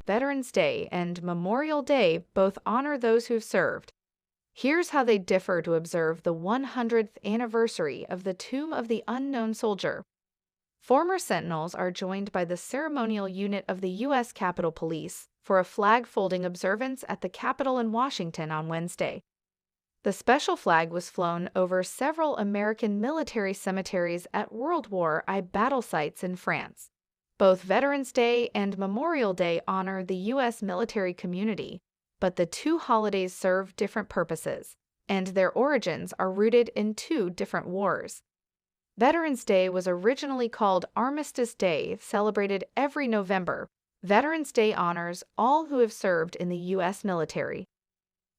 Veterans Day and Memorial Day both honor those who've served. Here's how they differ to observe the 100th anniversary of the Tomb of the Unknown Soldier. Former Sentinels are joined by the ceremonial unit of the U.S. Capitol Police for a flag-folding observance at the Capitol in Washington on Wednesday. The special flag was flown over several American military cemeteries at World War I battle sites in France. Both Veterans Day and Memorial Day honor the U.S. military community, but the two holidays serve different purposes, and their origins are rooted in two different wars. Veterans Day was originally called Armistice Day, celebrated every November. Veterans Day honors all who have served in the U.S. military.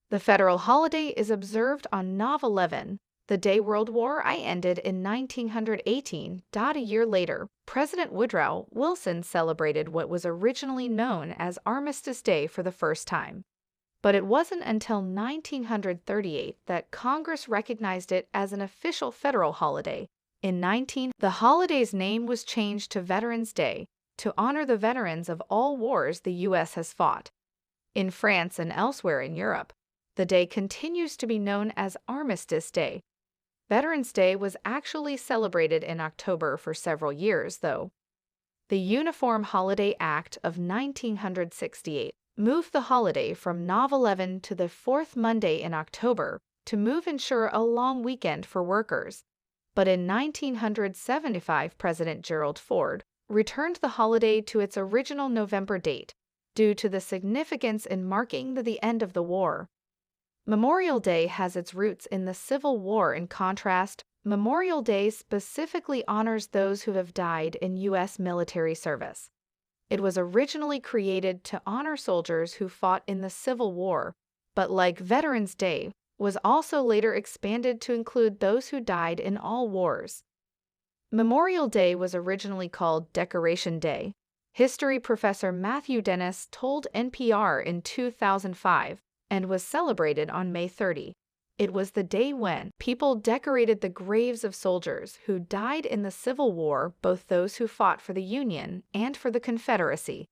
The federal holiday is observed on Nov 11, the day World War I ended in 1918. A year later, President Woodrow Wilson celebrated what was originally known as Armistice Day for the first time. But it wasn't until 1938 that Congress recognized it as an official federal holiday. The holiday's name was changed to Veterans Day to honor the veterans of all wars the U.S. has fought. In France and elsewhere in Europe, the day continues to be known as Armistice Day. Veterans Day was actually celebrated in October for several years, though. The Uniform Holiday Act of 1968 moved the holiday from Nov 11 to the fourth Monday in October to ensure a long weekend for workers. But in 1975, President Gerald Ford returned the holiday to its original November date due to the significance in marking the end of the war. Memorial Day has its roots in the Civil War. In contrast, Memorial Day specifically honors those who have died in U.S. military service. It was originally created to honor soldiers who fought in the Civil War, but like Veterans Day, was also later expanded to include those who died in all wars. Memorial Day was originally called Decoration Day. History professor Matthew Dennis told NPR in 2005, and was celebrated on May 30. It was the day when people decorated the graves of soldiers who died in the Civil War, both those who fought for the Union and for the Confederacy.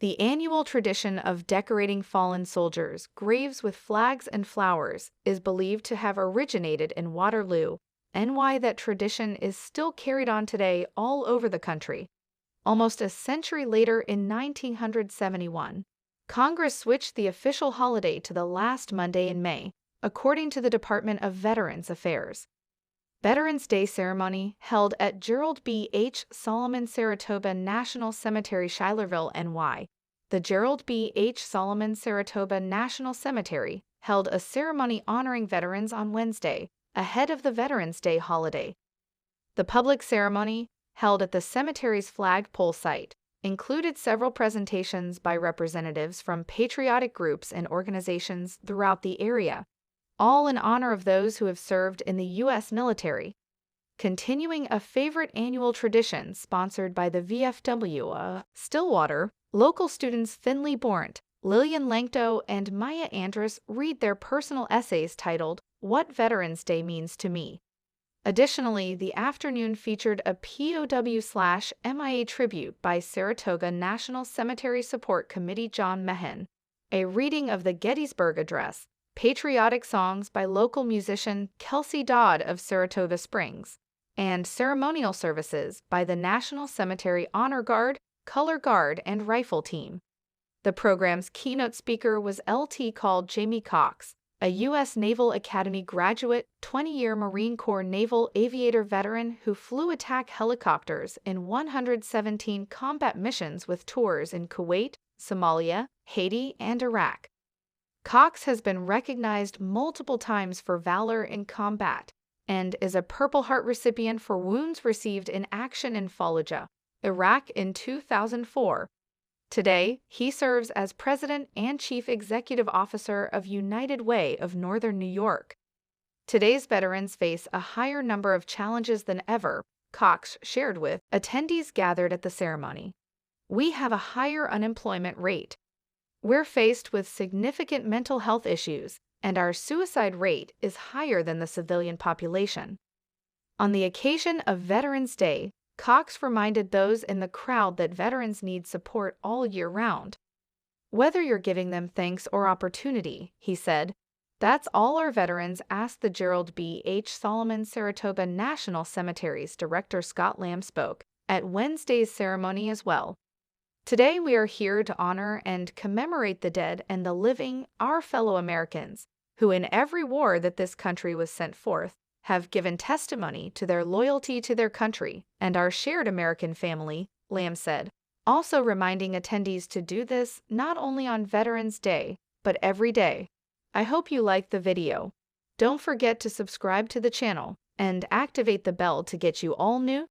The annual tradition of decorating fallen soldiers' graves with flags and flowers is believed to have originated in Waterloo, NY. That tradition is still carried on today all over the country. Almost a century later, in 1971, Congress switched the official holiday to the last Monday in May, according to the Department of Veterans Affairs. Veterans Day ceremony held at Gerald B. H. Solomon Saratoga National Cemetery, Schuylerville, NY. The Gerald B. H. Solomon Saratoga National Cemetery held a ceremony honoring veterans on Wednesday, ahead of the Veterans Day holiday. The public ceremony, held at the cemetery's flagpole site, included several presentations by representatives from patriotic groups and organizations throughout the area, all in honor of those who have served in the U.S. military. Continuing a favorite annual tradition sponsored by the VFW, Stillwater, local students Finley Bornt, Lillian Langto, and Maya Andrus read their personal essays titled, "What Veterans Day Means to Me." Additionally, the afternoon featured a POW/MIA tribute by Saratoga National Cemetery Support Committee John Meehan, a reading of the Gettysburg Address, patriotic songs by local musician Kelsey Dodd of Saratoga Springs, and ceremonial services by the National Cemetery Honor Guard, Color Guard, and Rifle Team. The program's keynote speaker was Lt. Col. Jamie Cox, a U.S. Naval Academy graduate, 20-year Marine Corps naval aviator veteran who flew attack helicopters in 117 combat missions with tours in Kuwait, Somalia, Haiti, and Iraq. Cox has been recognized multiple times for valor in combat and is a Purple Heart recipient for wounds received in action in Fallujah, Iraq in 2004. Today, he serves as president and chief executive officer of United Way of Northern New York. Today's veterans face a higher number of challenges than ever, Cox shared with attendees gathered at the ceremony. We have a higher unemployment rate. We're faced with significant mental health issues, and our suicide rate is higher than the civilian population. On the occasion of Veterans Day, Cox reminded those in the crowd that veterans need support all year round. Whether you're giving them thanks or opportunity, he said. That's all our veterans, asked the Gerald B. H. Solomon Saratoga National Cemetery's director Scott Lamb spoke at Wednesday's ceremony as well. Today we are here to honor and commemorate the dead and the living, our fellow Americans, who in every war that this country was sent forth, have given testimony to their loyalty to their country and our shared American family, Lamb said, also reminding attendees to do this not only on Veterans Day, but every day. I hope you liked the video. Don't forget to subscribe to the channel and activate the bell to get you all new